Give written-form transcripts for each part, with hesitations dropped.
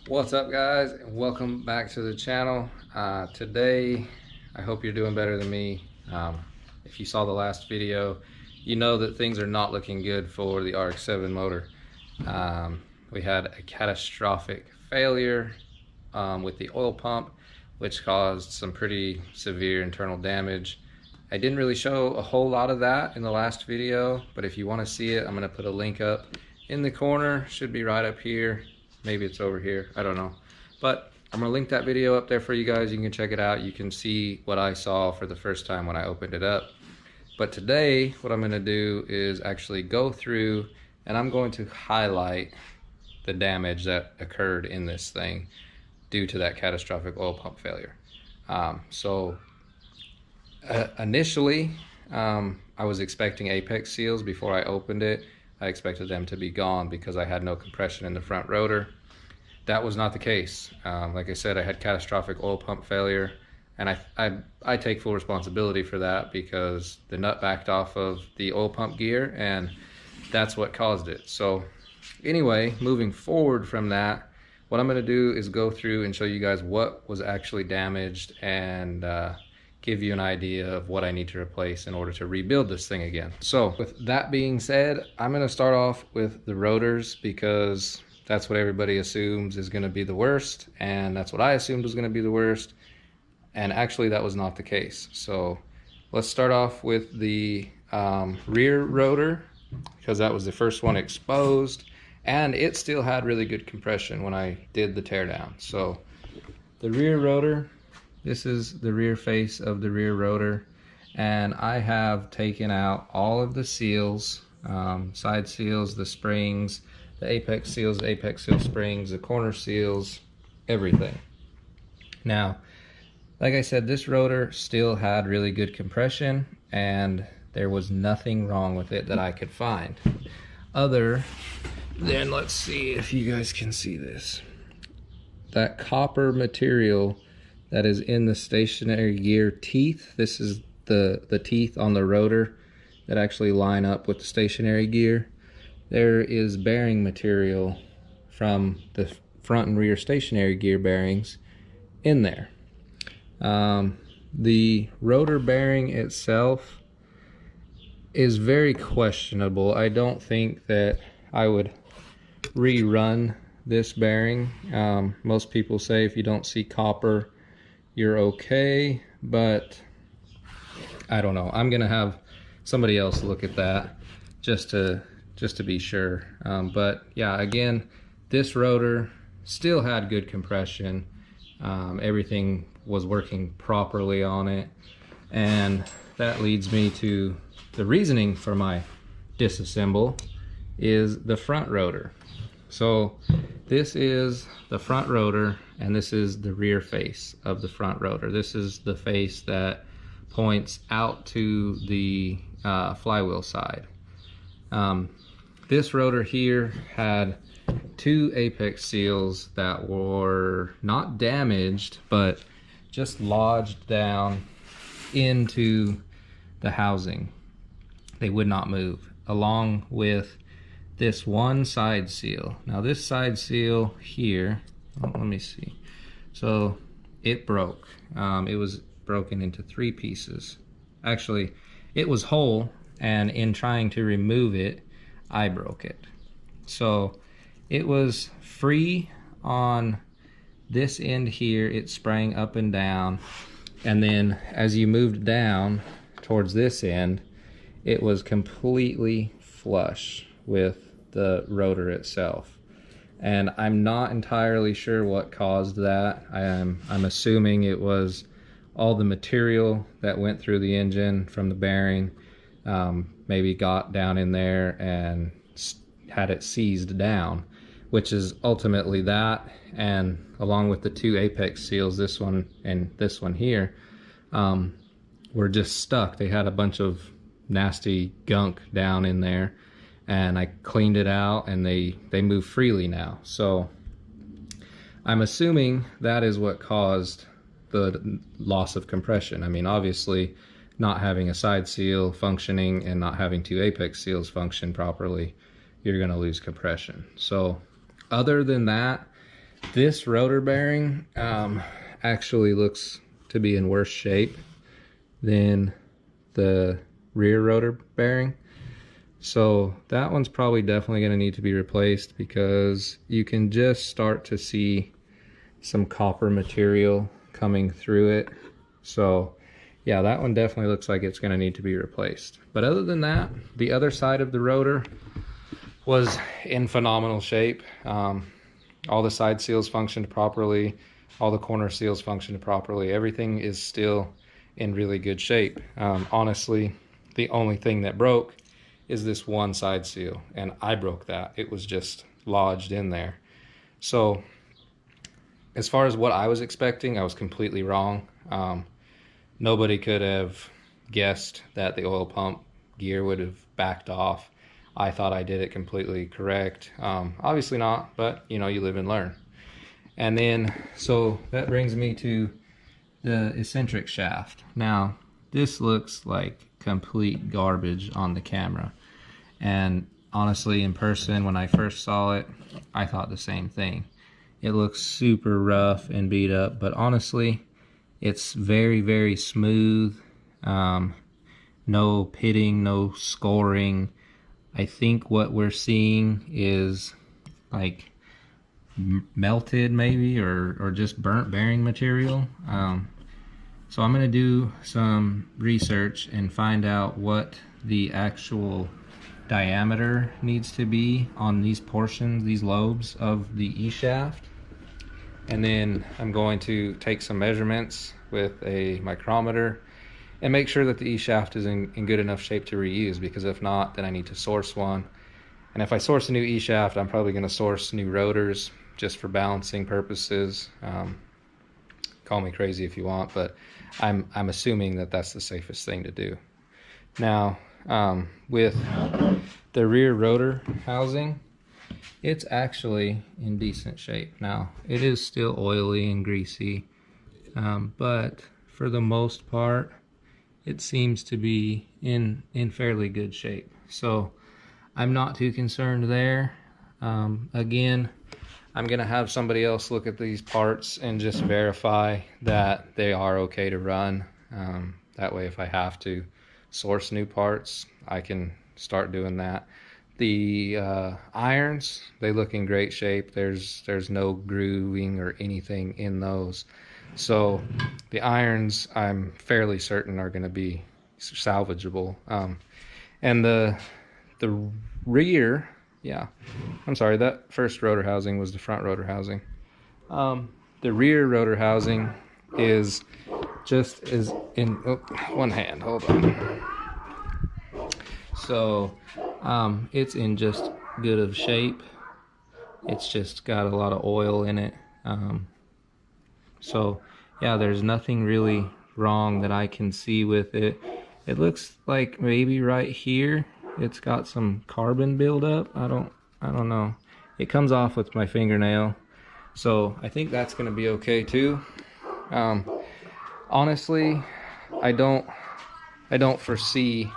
What's up, guys, and welcome back to the channel. Today I hope you're doing better than me. If you saw the last video, you know that things are not looking good for the RX7 motor. We had a catastrophic failure with the oil pump, which caused some pretty severe internal damage. I didn't really show a whole lot of that in the last video, but if you want to see it, I'm going to put a link up in the corner. Should be right up here. Maybe it's over here, I don't know. But I'm gonna link that video up there for you guys. You can check it out. You can see what I saw for the first time when I opened it up. But today, what I'm gonna do is actually go through and I'm going to highlight the damage that occurred in this thing due to that catastrophic oil pump failure. Initially, I was expecting apex seals before I opened it. I expected them to be gone because I had no compression in the front rotor. That was not the case. Like I said, I had catastrophic oil pump failure, and I take full responsibility for that because the nut backed off of the oil pump gear, and that's what caused it. So anyway, moving forward from that, what I'm gonna do is go through and show you guys what was actually damaged and give you an idea of what I need to replace in order to rebuild this thing again. So with that being said, I'm gonna start off with the rotors because that's what everybody assumes is gonna be the worst, and that's what I assumed was gonna be the worst, and actually that was not the case. So let's start off with the rear rotor because that was the first one exposed, and it still had really good compression when I did the teardown. So the rear rotor, this is the rear face of the rear rotor, and I have taken out all of the seals, side seals, the springs, the apex seals, the apex seal springs, the corner seals, everything. Now, like I said, this rotor still had really good compression, and there was nothing wrong with it that I could find. Other than, let's see if you guys can see this. That copper material that is in the stationary gear teeth. This is the teeth on the rotor that actually line up with the stationary gear. There is bearing material from the front and rear stationary gear bearings in there. The rotor bearing itself is very questionable. I don't think that I would rerun this bearing. Most people say if you don't see copper, you're okay, but I don't know. I'm gonna have somebody else look at that just to be sure. But yeah, again, this rotor still had good compression. Everything was working properly on it, and that leads me to the reasoning for my disassemble is the front rotor. So this is the front rotor, and this is the rear face of the front rotor. This is the face that points out to the flywheel side. This rotor here had two apex seals that were not damaged, but just lodged down into the housing. They would not move, along with this one side seal. Now this side seal here, let me see. So it broke. It was broken into three pieces. Actually, it was whole, and in trying to remove it, I broke it. So it was free on this end here. It sprang up and down, and then as you moved down towards this end, it was completely flush with the rotor itself. And I'm not entirely sure what caused that. I'm assuming it was all the material that went through the engine from the bearing maybe got down in there and had it seized down, which is ultimately that, and along with the two apex seals, this one and this one here, were just stuck. They had a bunch of nasty gunk down in there, and I cleaned it out, and they move freely now. So I'm assuming that is what caused the loss of compression. I mean, obviously not having a side seal functioning and not having two apex seals function properly, you're going to lose compression. So other than that, This rotor bearing actually looks to be in worse shape than the rear rotor bearing. So that one's probably definitely going to need to be replaced, because you can just start to see some copper material coming through it. So yeah, that one definitely looks like it's going to need to be replaced. But other than that, the other side of the rotor was in phenomenal shape. All the side seals functioned properly. All the corner seals functioned properly. Everything is still in really good shape. Honestly, the only thing that broke is this one side seal, and I broke that. It was just lodged in there. So as far as what I was expecting, I was completely wrong. Nobody could have guessed that the oil pump gear would have backed off. I thought I did it completely correct. Obviously not, but you know, you live and learn. And then, so that brings me to the eccentric shaft. Now, this looks like complete garbage on the camera. And honestly, in person, when I first saw it, I thought the same thing. It looks super rough and beat up, but honestly, it's very, very smooth. No pitting, no scoring. I think what we're seeing is like melted maybe, or just burnt bearing material. So I'm gonna do some research and find out what the actual diameter needs to be on these portions, these lobes of the E-shaft. And then I'm going to take some measurements with a micrometer and make sure that the E-shaft is in good enough shape to reuse, because if not, then I need to source one. And if I source a new E-shaft, I'm probably going to source new rotors just for balancing purposes. Call me crazy if you want, but I'm assuming that that's the safest thing to do. Now, with the rear rotor housing, it's actually in decent shape. Now, it is still oily and greasy, but for the most part, it seems to be in fairly good shape. So I'm not too concerned there. Again, I'm gonna have somebody else look at these parts and just verify that they are okay to run. That way, if I have to source new parts, I can start doing that. The irons, they look in great shape. There's no grooving or anything in those. So the irons, I'm fairly certain, are going to be salvageable. And the rear, yeah, I'm sorry, that first rotor housing was the front rotor housing. The rear rotor housing is just in one hand. Hold on. So it's in just good of shape. It's just got a lot of oil in it. So yeah, there's nothing really wrong that I can see with it. It looks like maybe right here it's got some carbon buildup. I don't know. It comes off with my fingernail, so I think that's gonna be okay too. Honestly, I don't foresee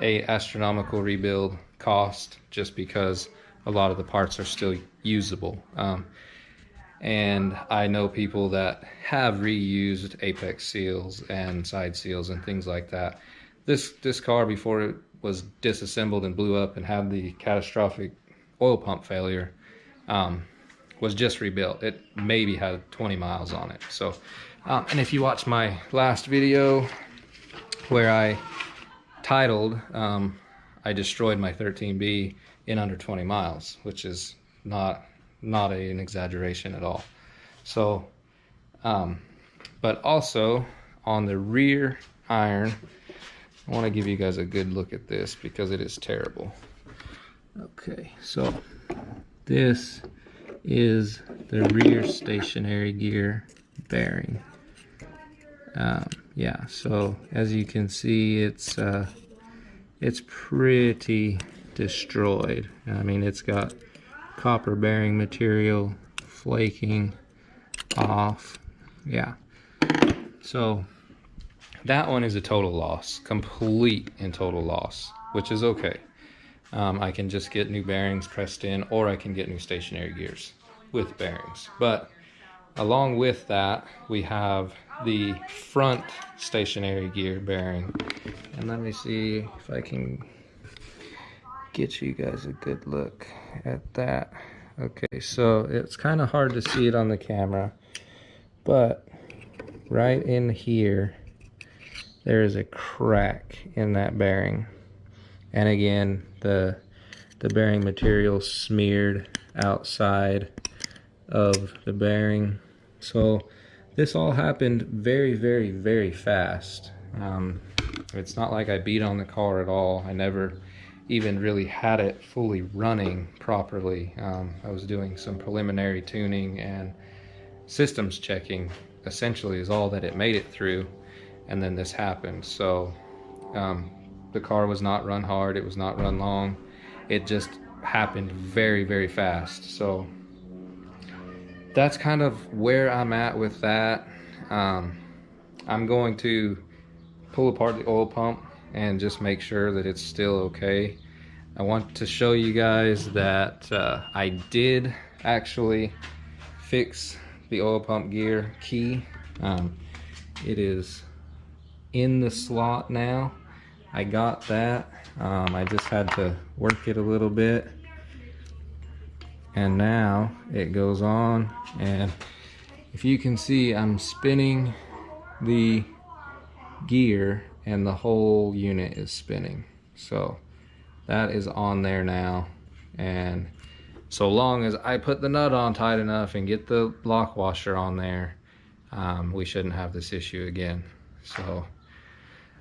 a astronomical rebuild cost, just because a lot of the parts are still usable. And I know people that have reused apex seals and side seals and things like that. This car, before it was disassembled and blew up and had the catastrophic oil pump failure, was just rebuilt. It maybe had 20 miles on it. So, and if you watch my last video where I titled, I destroyed my 13B in under 20 miles, which is not an exaggeration at all. So, but also on the rear iron, I want to give you guys a good look at this because it is terrible. Okay, so this is the rear stationary gear bearing. Yeah, so as you can see, it's pretty destroyed. I mean, it's got copper bearing material flaking off. Yeah, so that one is a total loss, complete and total loss, which is okay. I can just get new bearings pressed in, or I can get new stationary gears. with bearings. But along with that, we have the front stationary gear bearing. And let me see if I can get you guys a good look at that. Okay, so it's kind of hard to see it on the camera, but right in here, there is a crack in that bearing. And again, the bearing material smeared outside of the bearing. So this all happened very, very, very fast. It's not like I beat on the car at all. I never even really had it fully running properly. I was doing some preliminary tuning and systems checking, essentially, is all that it made it through. And then this happened. So the car was not run hard, it was not run long. It just happened very, very fast. So that's kind of where I'm at with that. I'm going to pull apart the oil pump and just make sure that it's still okay. I want to show you guys that I did actually fix the oil pump gear key. It is in the slot now. I got that. I just had to work it a little bit, and now it goes on. And if you can see, I'm spinning the gear and the whole unit is spinning. So that is on there now, and so long as I put the nut on tight enough and get the lock washer on there, we shouldn't have this issue again. So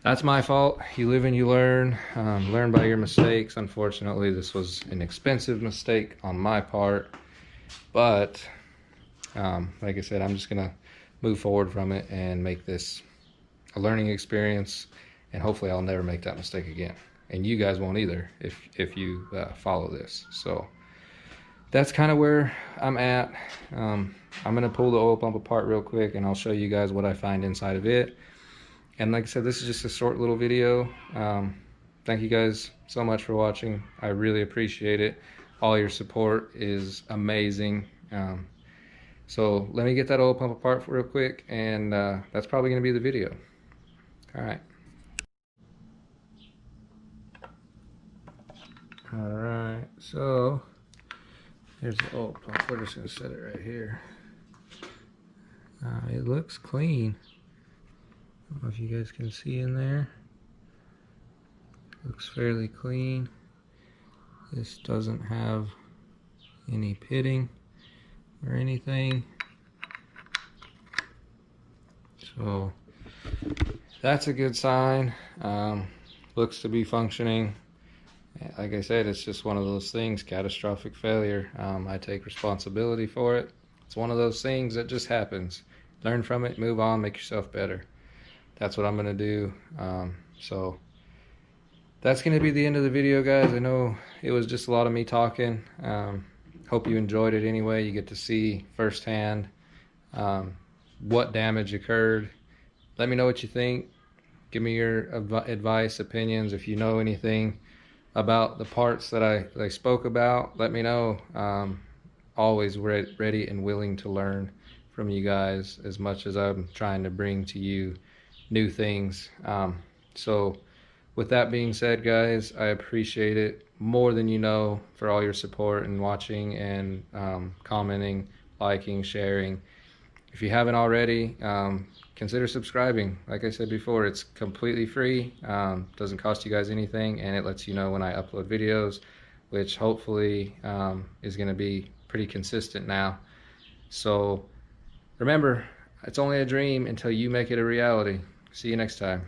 that's my fault. You live and you learn. Learn by your mistakes. Unfortunately, this was an expensive mistake on my part, but like I said, I'm just gonna move forward from it and make this a learning experience, and hopefully I'll never make that mistake again, and you guys won't either if you follow this. So that's kind of where I'm at. I'm gonna pull the oil pump apart real quick, and I'll show you guys what I find inside of it. And like I said, this is just a short little video. Thank you guys so much for watching. I really appreciate it. All your support is amazing. So let me get that oil pump apart real quick, and that's probably gonna be the video. All right. All right, so here's the oil pump. We're just gonna set it right here. It looks clean. I don't know if you guys can see in there. Looks fairly clean. This doesn't have any pitting or anything. So that's a good sign. Looks to be functioning. Like I said, it's just one of those things, catastrophic failure. I take responsibility for it. It's one of those things that just happens. Learn from it, move on, make yourself better. That's what I'm gonna do. So that's gonna be the end of the video, guys. I know it was just a lot of me talking. Hope you enjoyed it anyway. You get to see firsthand what damage occurred. Let me know what you think. Give me your advice, opinions. If you know anything about the parts that I spoke about, let me know. Always ready and willing to learn from you guys, as much as I'm trying to bring to you new things. So with that being said, guys, I appreciate it more than you know for all your support and watching and commenting, liking, sharing. If you haven't already, consider subscribing. Like I said before, it's completely free, doesn't cost you guys anything, and it lets you know when I upload videos, which hopefully is going to be pretty consistent now. So remember, it's only a dream until you make it a reality. See you next time.